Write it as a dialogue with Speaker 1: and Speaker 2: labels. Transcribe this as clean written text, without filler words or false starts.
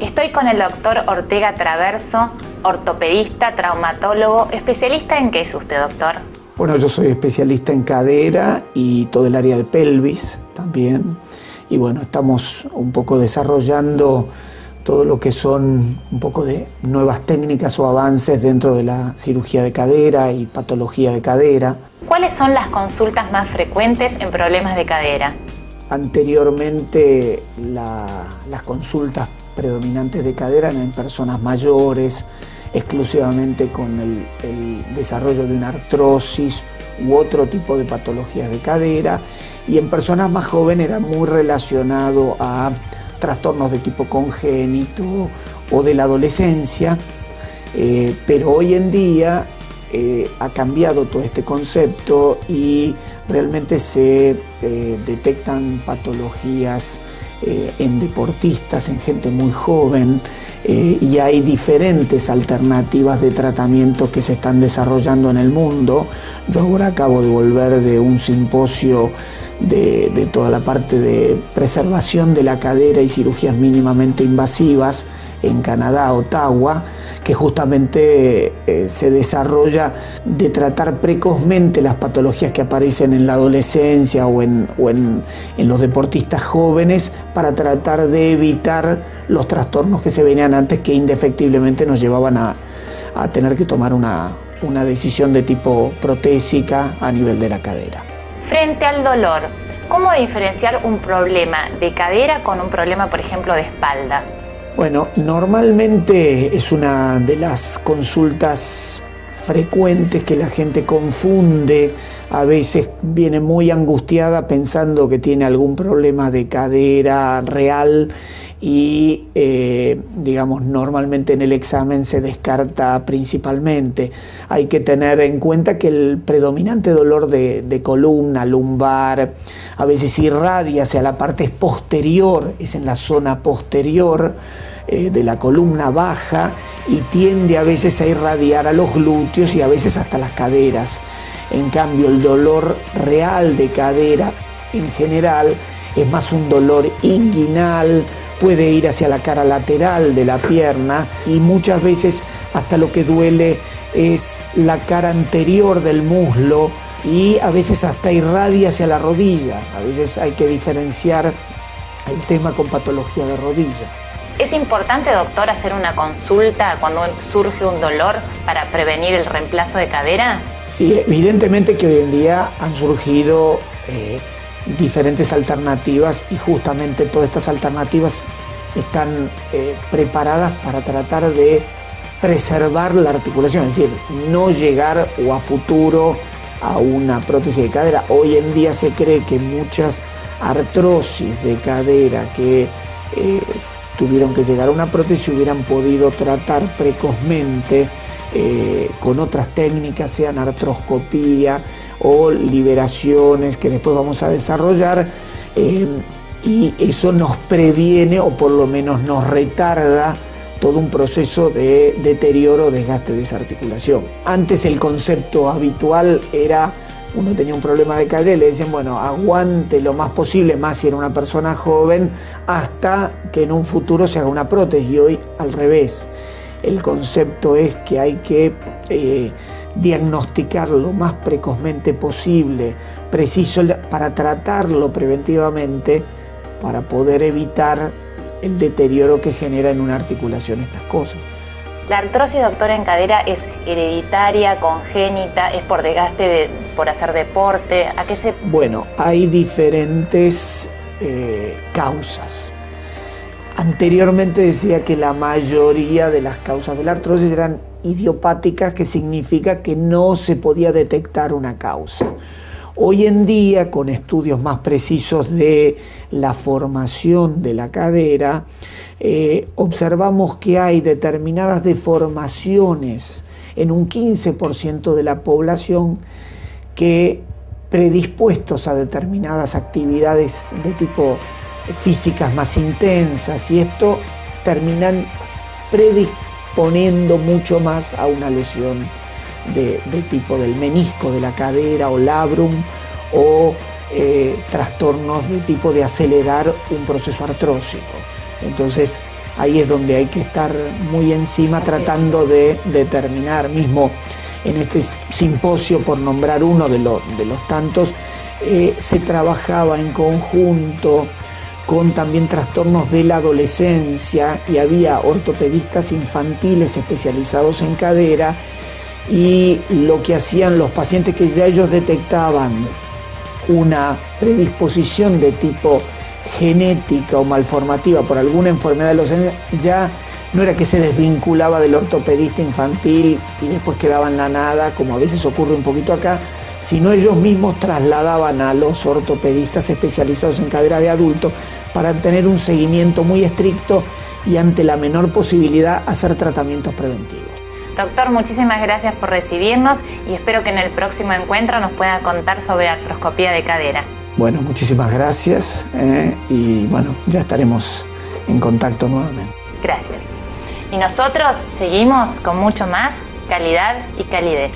Speaker 1: Estoy con el doctor Ortega Traverso, ortopedista, traumatólogo. ¿Especialista en qué es usted, doctor?
Speaker 2: Bueno, yo soy especialista en cadera y todo el área de pelvis también. Y bueno, estamos un poco desarrollando todo lo que son un poco de nuevas técnicas o avances dentro de la cirugía de cadera y patología de cadera.
Speaker 1: ¿Cuáles son las consultas más frecuentes en problemas de cadera?
Speaker 2: Anteriormente las consultas predominantes de cadera eran en personas mayores, exclusivamente con el desarrollo de una artrosis u otro tipo de patologías de cadera, y en personas más jóvenes era muy relacionado a trastornos de tipo congénito o de la adolescencia, pero hoy en día ha cambiado todo este concepto y realmente se detectan patologías en deportistas, en gente muy joven, y hay diferentes alternativas de tratamiento que se están desarrollando en el mundo. Yo ahora acabo de volver de un simposio de toda la parte de preservación de la cadera y cirugías mínimamente invasivas en Canadá, Ottawa, que justamente se desarrolla de tratar precozmente las patologías que aparecen en la adolescencia o en los deportistas jóvenes, para tratar de evitar los trastornos que se venían antes, que indefectiblemente nos llevaban a tener que tomar una decisión de tipo protésica a nivel de la cadera.
Speaker 1: Frente al dolor, ¿cómo diferenciar un problema de cadera con un problema, por ejemplo, de espalda?
Speaker 2: Bueno, normalmente es una de las consultas frecuentes que la gente confunde. A veces viene muy angustiada pensando que tiene algún problema de cadera real y, digamos, normalmente en el examen se descarta principalmente. Hay que tener en cuenta que el predominante dolor de columna, lumbar, a veces irradia hacia la parte posterior, es en la zona posterior de la columna baja, y tiende a veces a irradiar a los glúteos y a veces hasta las caderas. En cambio, el dolor real de cadera en general es más un dolor inguinal, puede ir hacia la cara lateral de la pierna, y muchas veces hasta lo que duele es la cara anterior del muslo, y a veces hasta irradia hacia la rodilla. A veces hay que diferenciar el tema con patología de rodilla.
Speaker 1: ¿Es importante, doctor, hacer una consulta cuando surge un dolor para prevenir el reemplazo de cadera?
Speaker 2: Sí, evidentemente que hoy en día han surgido diferentes alternativas, y justamente todas estas alternativas están preparadas para tratar de preservar la articulación, es decir, no llegar o a futuro a una prótesis de cadera. Hoy en día se cree que muchas artrosis de cadera que tuvieron que llegar a una prótesis hubieran podido tratar precozmente con otras técnicas, sean artroscopía o liberaciones que después vamos a desarrollar, y eso nos previene, o por lo menos nos retarda todo un proceso de deterioro o desgaste de esa articulación. Antes el concepto habitual era: uno tenía un problema de cadera y le decían, bueno, aguante lo más posible, más si era una persona joven, hasta que en un futuro se haga una prótesis. Y hoy al revés. El concepto es que hay que diagnosticar lo más precozmente posible, preciso, para tratarlo preventivamente, para poder evitar el deterioro que genera en una articulación estas cosas.
Speaker 1: ¿La artrosis, doctor, en cadera es hereditaria, congénita, es por desgaste por hacer deporte? ¿A qué se...?
Speaker 2: Bueno, hay diferentes causas. Anteriormente decía que la mayoría de las causas de la artrosis eran idiopáticas, que significa que no se podía detectar una causa. Hoy en día, con estudios más precisos de la formación de la cadera, observamos que hay determinadas deformaciones en un 15% de la población que, predispuestos a determinadas actividades de tipo físicas más intensas, y esto terminan predisponiendo mucho más a una lesión de tipo del menisco de la cadera o labrum, o trastornos de tipo de acelerar un proceso artrósico. Entonces ahí es donde hay que estar muy encima tratando de determinar, mismo en este simposio, por nombrar uno de los tantos, se trabajaba en conjunto con también trastornos de la adolescencia y había ortopedistas infantiles especializados en cadera, y lo que hacían los pacientes que ya ellos detectaban una predisposición de tipo genética o malformativa por alguna enfermedad de los años, ya no era que se desvinculaba del ortopedista infantil y después quedaba en la nada, como a veces ocurre un poquito acá, sino ellos mismos trasladaban a los ortopedistas especializados en cadera de adultos para tener un seguimiento muy estricto y ante la menor posibilidad hacer tratamientos preventivos.
Speaker 1: Doctor, muchísimas gracias por recibirnos y espero que en el próximo encuentro nos pueda contar sobre artroscopía de cadera.
Speaker 2: Bueno, muchísimas gracias y bueno, ya estaremos en contacto nuevamente.
Speaker 1: Gracias. Y nosotros seguimos con mucho más calidad y calidez.